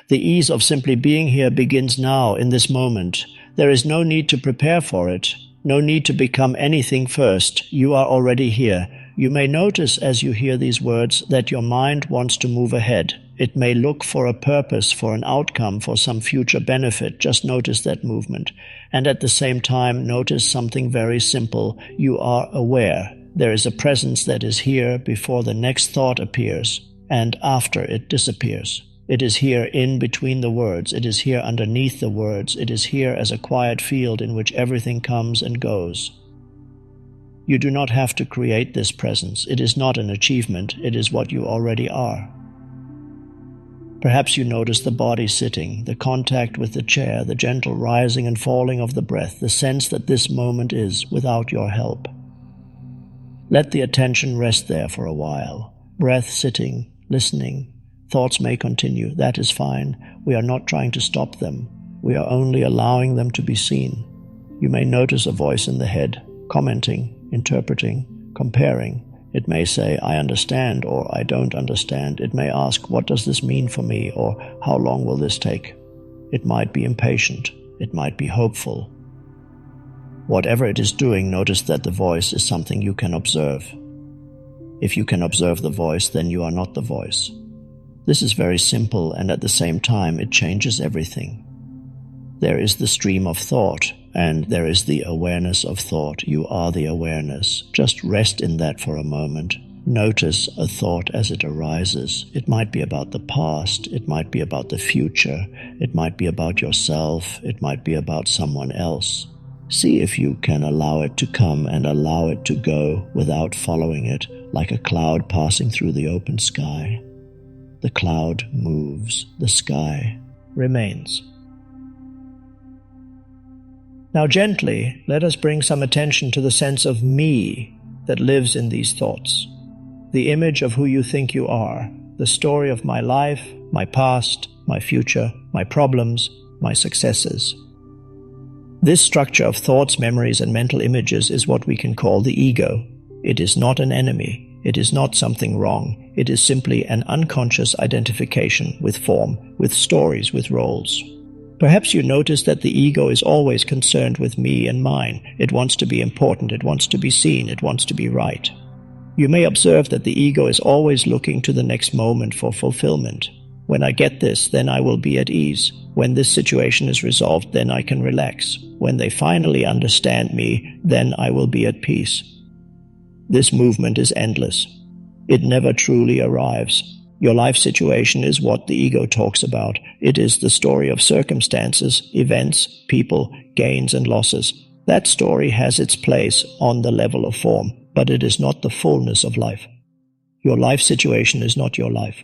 The ease of simply being here begins now, in this moment. There is no need to prepare for it, no need to become anything first. You are already here. You may notice as you hear these words that your mind wants to move ahead. It may look for a purpose, for an outcome, for some future benefit. Just notice that movement. And at the same time, notice something very simple. You are aware. There is a presence that is here before the next thought appears and after it disappears. It is here in between the words. It is here underneath the words. It is here as a quiet field in which everything comes and goes. You do not have to create this presence. It is not an achievement. It is what you already are. Perhaps you notice the body sitting, the contact with the chair, the gentle rising and falling of the breath, the sense that this moment is without your help. Let the attention rest there for a while. Breath sitting, listening. Thoughts may continue. That is fine. We are not trying to stop them. We are only allowing them to be seen. You may notice a voice in the head, commenting, interpreting, comparing. It may say, I understand, or I don't understand. It may ask, what does this mean for me, or how long will this take? It might be impatient. It might be hopeful. Whatever it is doing, notice that the voice is something you can observe. If you can observe the voice, then you are not the voice. This is very simple, and at the same time it changes everything. There is the stream of thought, and there is the awareness of thought. You are the awareness. Just rest in that for a moment. Notice a thought as it arises. It might be about the past. It might be about the future. It might be about yourself. It might be about someone else. See if you can allow it to come and allow it to go without following it, like a cloud passing through the open sky. The cloud moves, the sky remains. Now gently, let us bring some attention to the sense of me that lives in these thoughts. The image of who you think you are, the story of my life, my past, my future, my problems, my successes. This structure of thoughts, memories, and mental images is what we can call the ego. It is not an enemy. It is not something wrong. It is simply an unconscious identification with form, with stories, with roles. Perhaps you notice that the ego is always concerned with me and mine. It wants to be important. It wants to be seen. It wants to be right. You may observe that the ego is always looking to the next moment for fulfillment. When I get this, then I will be at ease. When this situation is resolved, then I can relax. When they finally understand me, then I will be at peace. This movement is endless. It never truly arrives. Your life situation is what the ego talks about. It is the story of circumstances, events, people, gains and losses. That story has its place on the level of form, but it is not the fullness of life. Your life situation is not your life.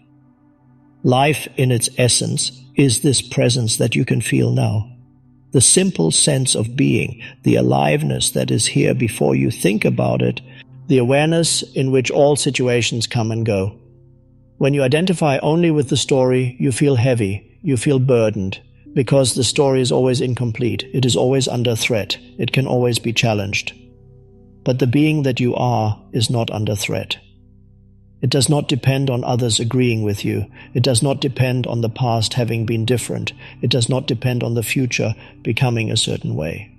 Life in its essence is this presence that you can feel now. The simple sense of being, the aliveness that is here before you think about it, the awareness in which all situations come and go. When you identify only with the story, you feel heavy, you feel burdened, because the story is always incomplete, it is always under threat, it can always be challenged. But the being that you are is not under threat. It does not depend on others agreeing with you. It does not depend on the past having been different. It does not depend on the future becoming a certain way.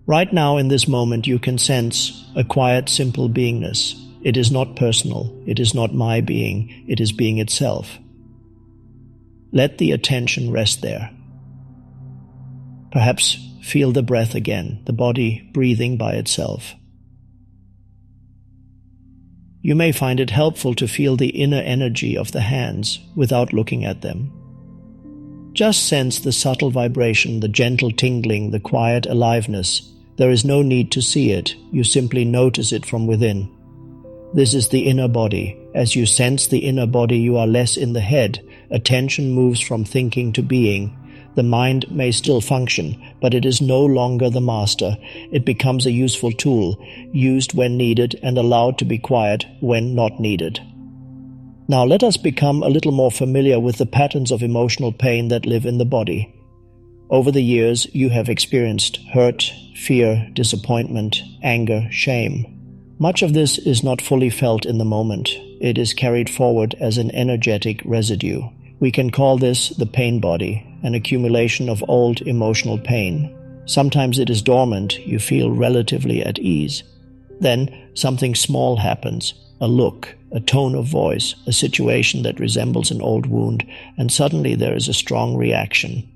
Right now, in this moment, you can sense a quiet, simple beingness. It is not personal. It is not my being. It is being itself. Let the attention rest there. Perhaps feel the breath again, the body breathing by itself. You may find it helpful to feel the inner energy of the hands without looking at them. Just sense the subtle vibration, the gentle tingling, the quiet aliveness. There is no need to see it. You simply notice it from within. This is the inner body. As you sense the inner body, you are less in the head. Attention moves from thinking to being. The mind may still function, but it is no longer the master. It becomes a useful tool, used when needed and allowed to be quiet when not needed. Now let us become a little more familiar with the patterns of emotional pain that live in the body. Over the years, you have experienced hurt, fear, disappointment, anger, shame. Much of this is not fully felt in the moment. It is carried forward as an energetic residue. We can call this the pain body, an accumulation of old emotional pain. Sometimes it is dormant, you feel relatively at ease. Then something small happens, a look, a tone of voice, a situation that resembles an old wound, and suddenly there is a strong reaction.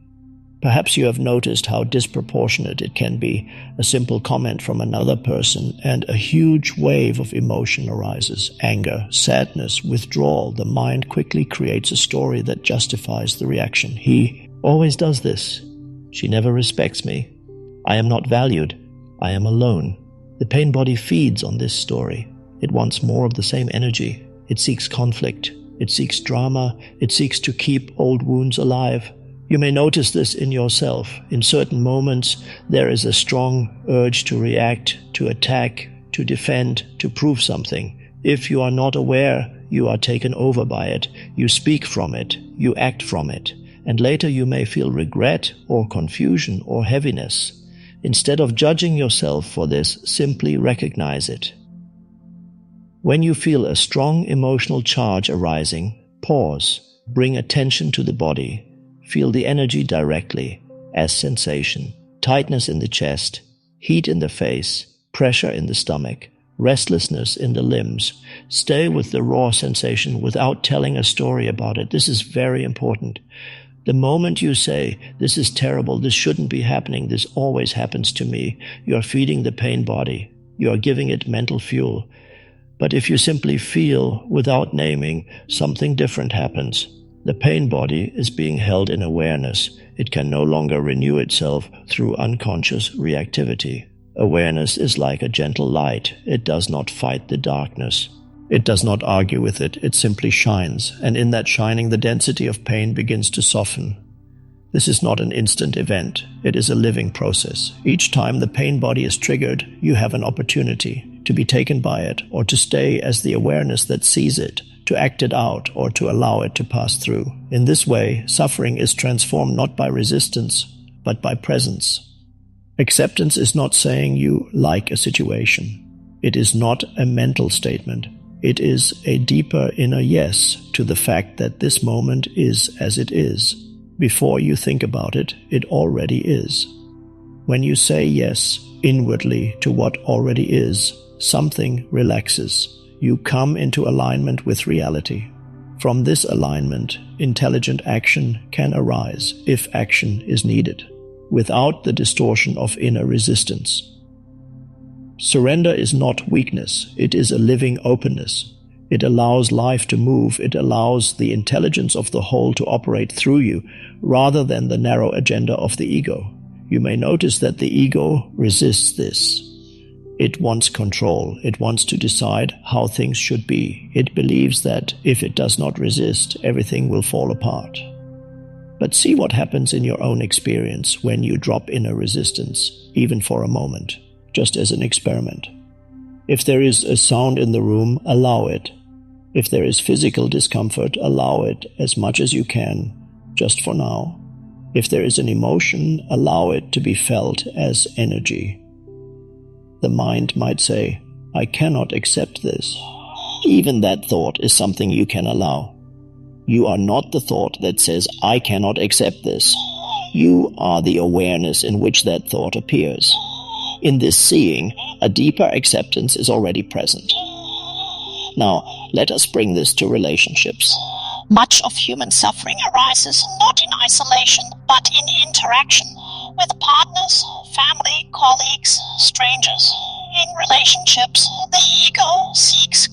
Perhaps you have noticed how disproportionate it can be. A simple comment from another person and a huge wave of emotion arises. Anger, sadness, withdrawal. The mind quickly creates a story that justifies the reaction. He always does this. She never respects me. I am not valued. I am alone. The pain body feeds on this story. It wants more of the same energy. It seeks conflict. It seeks drama. It seeks to keep old wounds alive. You may notice this in yourself. In certain moments, there is a strong urge to react, to attack, to defend, to prove something. If you are not aware, you are taken over by it. You speak from it. You act from it. And later you may feel regret or confusion or heaviness. Instead of judging yourself for this, simply recognize it. When you feel a strong emotional charge arising, pause. Bring attention to the body. Feel the energy directly, as sensation, tightness in the chest, heat in the face, pressure in the stomach, restlessness in the limbs. Stay with the raw sensation without telling a story about it. This is very important. The moment you say, this is terrible, this shouldn't be happening, this always happens to me, you are feeding the pain body. You are giving it mental fuel. But if you simply feel, without naming, something different happens. The pain body is being held in awareness. It can no longer renew itself through unconscious reactivity. Awareness is like a gentle light. It does not fight the darkness. It does not argue with it. It simply shines, and in that shining the density of pain begins to soften. This is not an instant event. It is a living process. Each time the pain body is triggered, you have an opportunity to be taken by it or to stay as the awareness that sees it, to act it out or to allow it to pass through. In this way, suffering is transformed not by resistance, but by presence. Acceptance is not saying you like a situation. It is not a mental statement. It is a deeper inner yes to the fact that this moment is as it is. Before you think about it, it already is. When you say yes inwardly to what already is, something relaxes. You come into alignment with reality. From this alignment, intelligent action can arise if action is needed, without the distortion of inner resistance. Surrender is not weakness, it is a living openness. It allows life to move, it allows the intelligence of the whole to operate through you, rather than the narrow agenda of the ego. You may notice that the ego resists this. It wants control. It wants to decide how things should be. It believes that if it does not resist, everything will fall apart. But see what happens in your own experience when you drop inner resistance, even for a moment, just as an experiment. If there is a sound in the room, allow it. If there is physical discomfort, allow it as much as you can, just for now. If there is an emotion, allow it to be felt as energy. The mind might say, I cannot accept this. Even that thought is something you can allow. You are not the thought that says, I cannot accept this. You are the awareness in which that thought appears. In this seeing, a deeper acceptance is already present. Now, let us bring this to relationships. Much of human suffering arises not in isolation, but in interaction with partners, family, colleagues, strangers. In relationships, the ego seeks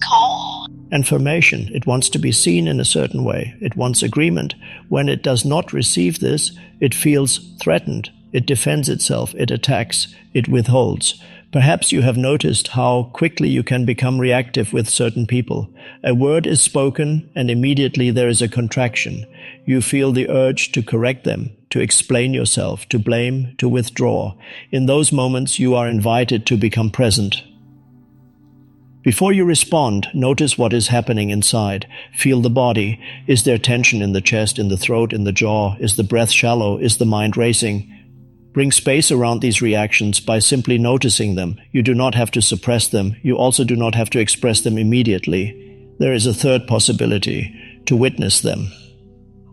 Information. It wants to be seen in a certain way. It wants agreement. When it does not receive this, it feels threatened. It defends itself. It attacks. It withholds. Perhaps you have noticed how quickly you can become reactive with certain people. A word is spoken and immediately there is a contraction. You feel the urge to correct them, to explain yourself, to blame, to withdraw. In those moments you are invited to become present. Before you respond, notice what is happening inside. Feel the body. Is there tension in the chest, in the throat, in the jaw? Is the breath shallow? Is the mind racing? Bring space around these reactions by simply noticing them. You do not have to suppress them. You also do not have to express them immediately. There is a third possibility, to witness them.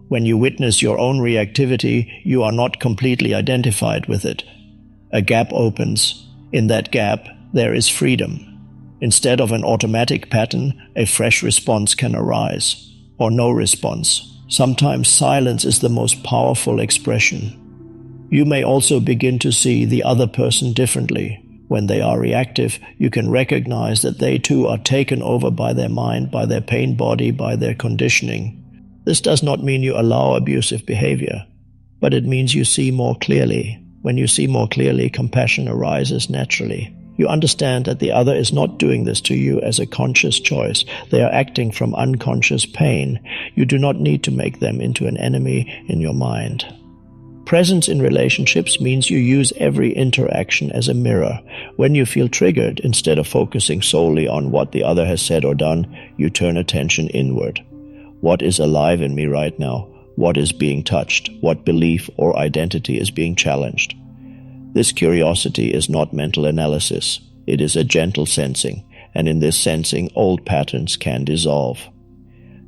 When you witness your own reactivity, you are not completely identified with it. A gap opens. In that gap, there is freedom. Instead of an automatic pattern, a fresh response can arise, or no response. Sometimes silence is the most powerful expression. You may also begin to see the other person differently. When they are reactive, you can recognize that they too are taken over by their mind, by their pain body, by their conditioning. This does not mean you allow abusive behavior, but it means you see more clearly. When you see more clearly, compassion arises naturally. You understand that the other is not doing this to you as a conscious choice. They are acting from unconscious pain. You do not need to make them into an enemy in your mind. Presence in relationships means you use every interaction as a mirror. When you feel triggered, instead of focusing solely on what the other has said or done, you turn attention inward. What is alive in me right now? What is being touched? What belief or identity is being challenged? This curiosity is not mental analysis. It is a gentle sensing, and in this sensing, old patterns can dissolve.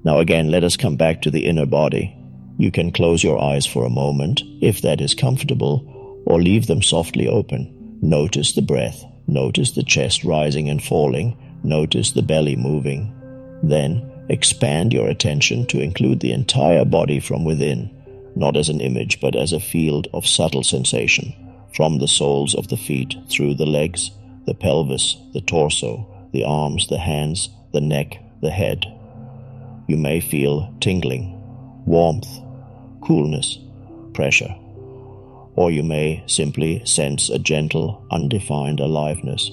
Now again, let us come back to the inner body. You can close your eyes for a moment, if that is comfortable, or leave them softly open. Notice the breath. Notice the chest rising and falling. Notice the belly moving. Then, expand your attention to include the entire body from within, not as an image, but as a field of subtle sensation, from the soles of the feet, through the legs, the pelvis, the torso, the arms, the hands, the neck, the head. You may feel tingling, warmth, coolness, pressure, or you may simply sense a gentle, undefined aliveness.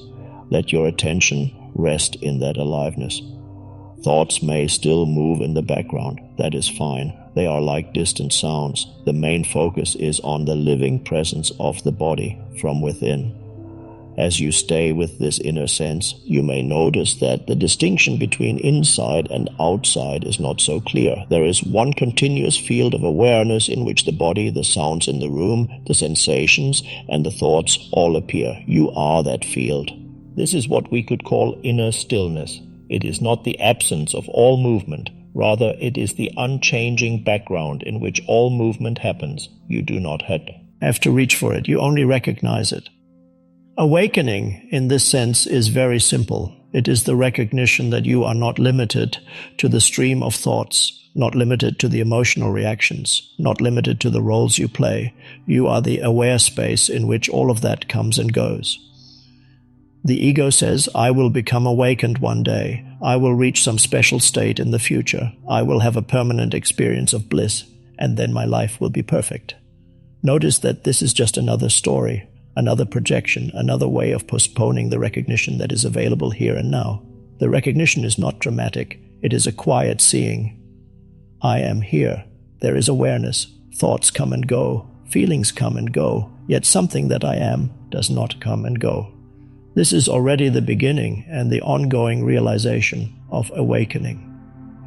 Let your attention rest in that aliveness. Thoughts may still move in the background. That is fine. They are like distant sounds. The main focus is on the living presence of the body from within. As you stay with this inner sense, you may notice that the distinction between inside and outside is not so clear. There is one continuous field of awareness in which the body, the sounds in the room, the sensations, and the thoughts all appear. You are that field. This is what we could call inner stillness. It is not the absence of all movement. Rather, it is the unchanging background in which all movement happens. You do not have to reach for it. You only recognize it. Awakening, in this sense, is very simple. It is the recognition that you are not limited to the stream of thoughts, not limited to the emotional reactions, not limited to the roles you play. You are the aware space in which all of that comes and goes. The ego says, I will become awakened one day. I will reach some special state in the future. I will have a permanent experience of bliss, and then my life will be perfect. Notice that this is just another story, another projection, another way of postponing the recognition that is available here and now. The recognition is not dramatic. It is a quiet seeing. I am here. There is awareness. Thoughts come and go. Feelings come and go. Yet something that I am does not come and go. This is already the beginning and the ongoing realization of awakening.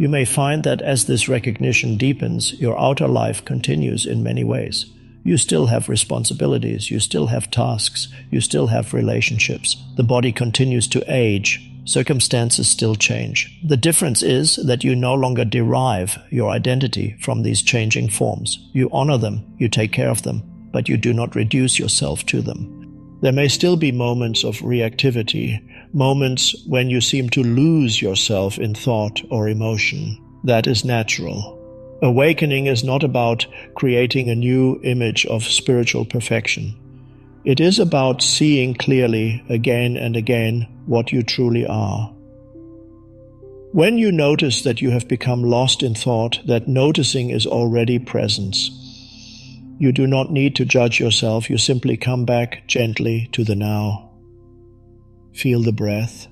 You may find that as this recognition deepens, your outer life continues in many ways. You still have responsibilities, you still have tasks, you still have relationships. The body continues to age. Circumstances still change. The difference is that you no longer derive your identity from these changing forms. You honor them, you take care of them, but you do not reduce yourself to them. There may still be moments of reactivity, moments when you seem to lose yourself in thought or emotion. That is natural. Awakening is not about creating a new image of spiritual perfection. It is about seeing clearly again and again what you truly are. When you notice that you have become lost in thought, that noticing is already presence. You do not need to judge yourself, you simply come back gently to the now. Feel the breath,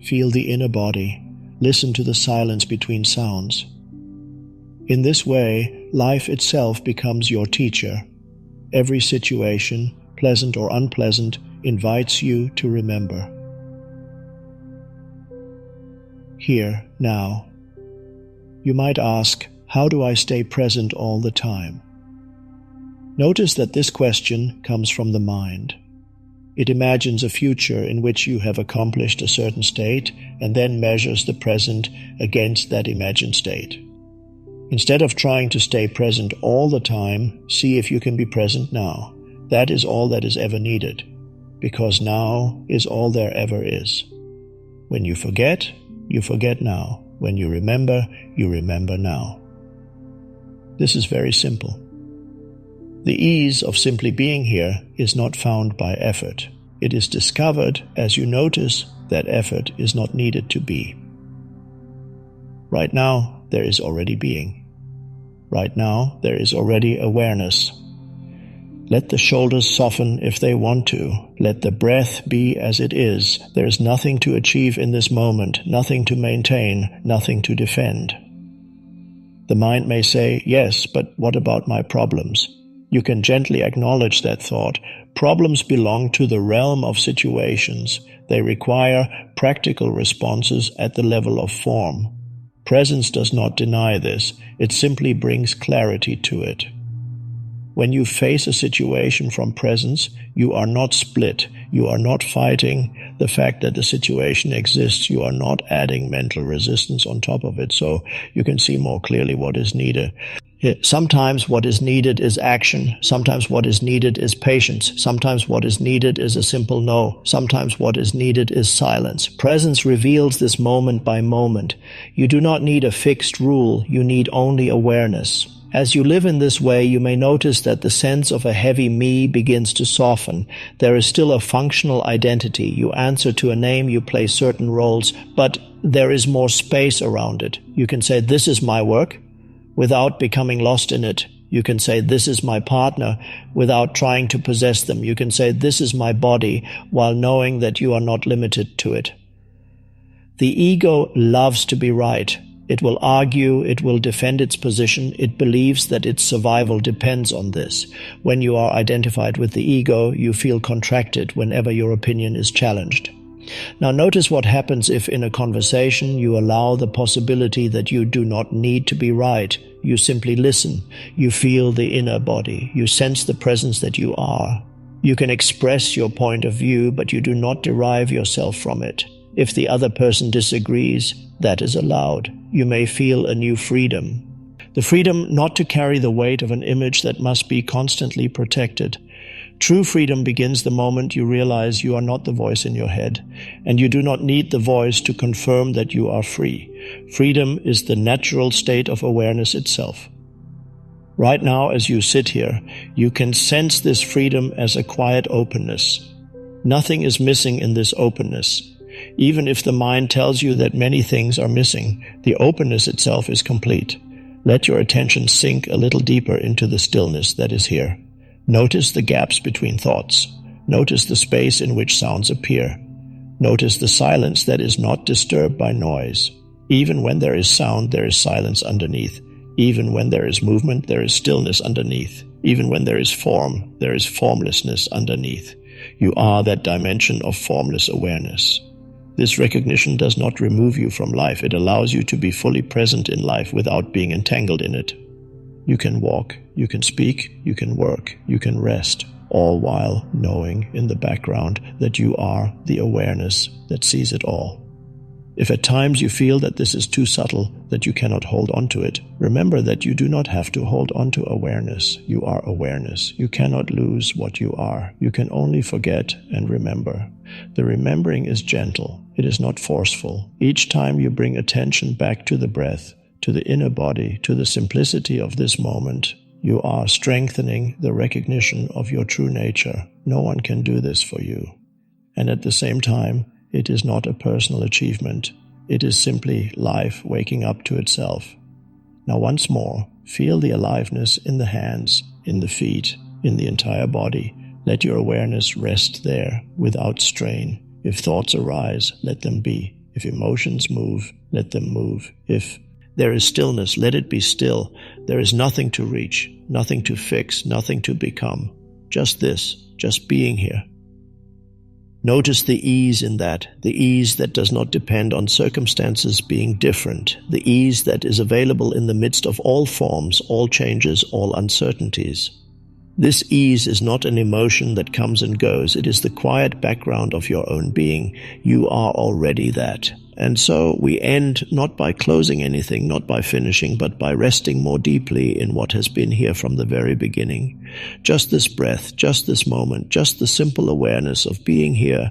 feel the inner body, listen to the silence between sounds. In this way, life itself becomes your teacher. Every situation, pleasant or unpleasant, invites you to remember. Here, now. You might ask, how do I stay present all the time? Notice that this question comes from the mind. It imagines a future in which you have accomplished a certain state and then measures the present against that imagined state. Instead of trying to stay present all the time, see if you can be present now. That is all that is ever needed, because now is all there ever is. When you forget now. When you remember now. This is very simple. The ease of simply being here is not found by effort. It is discovered as you notice that effort is not needed to be. Right now, there is already being. Right now, there is already awareness. Let the shoulders soften if they want to. Let the breath be as it is. There is nothing to achieve in this moment, nothing to maintain, nothing to defend. The mind may say, yes, but what about my problems? You can gently acknowledge that thought. Problems belong to the realm of situations. They require practical responses at the level of form. Presence does not deny this. It simply brings clarity to it. When you face a situation from presence, you are not split. You are not fighting the fact that the situation exists. You are not adding mental resistance on top of it, so you can see more clearly what is needed. Sometimes what is needed is action. Sometimes what is needed is patience. Sometimes what is needed is a simple no. Sometimes what is needed is silence. Presence reveals this moment by moment. You do not need a fixed rule. You need only awareness. As you live in this way, you may notice that the sense of a heavy me begins to soften. There is still a functional identity. You answer to a name, you play certain roles, but there is more space around it. You can say, this is my work, without becoming lost in it. You can say, this is my partner, without trying to possess them. You can say, this is my body, while knowing that you are not limited to it. The ego loves to be right. It will argue, it will defend its position, it believes that its survival depends on this. When you are identified with the ego, you feel contracted whenever your opinion is challenged. Now notice what happens if in a conversation you allow the possibility that you do not need to be right. You simply listen. You feel the inner body. You sense the presence that you are. You can express your point of view, but you do not derive yourself from it. If the other person disagrees, that is allowed. You may feel a new freedom. The freedom not to carry the weight of an image that must be constantly protected. True freedom begins the moment you realize you are not the voice in your head, and you do not need the voice to confirm that you are free. Freedom is the natural state of awareness itself. Right now, as you sit here, you can sense this freedom as a quiet openness. Nothing is missing in this openness. Even if the mind tells you that many things are missing, the openness itself is complete. Let your attention sink a little deeper into the stillness that is here. Notice the gaps between thoughts. Notice the space in which sounds appear. Notice the silence that is not disturbed by noise. Even when there is sound, there is silence underneath. Even when there is movement, there is stillness underneath. Even when there is form, there is formlessness underneath. You are that dimension of formless awareness. This recognition does not remove you from life. It allows you to be fully present in life without being entangled in it. You can walk, you can speak, you can work, you can rest, all while knowing in the background that you are the awareness that sees it all. If at times you feel that this is too subtle, that you cannot hold on to it, remember that you do not have to hold on to awareness. You are awareness. You cannot lose what you are. You can only forget and remember. The remembering is gentle. It is not forceful. Each time you bring attention back to the breath, to the inner body, to the simplicity of this moment, you are strengthening the recognition of your true nature. No one can do this for you. And at the same time, it is not a personal achievement. It is simply life waking up to itself. Now once more, feel the aliveness in the hands, in the feet, in the entire body. Let your awareness rest there without strain. If thoughts arise, let them be. If emotions move, let them move. If there is stillness, let it be still. There is nothing to reach, nothing to fix, nothing to become. Just this, just being here. Notice the ease in that, the ease that does not depend on circumstances being different, the ease that is available in the midst of all forms, all changes, all uncertainties. This ease is not an emotion that comes and goes. It is the quiet background of your own being. You are already that. And so we end not by closing anything, not by finishing, but by resting more deeply in what has been here from the very beginning. Just this breath, just this moment, just the simple awareness of being here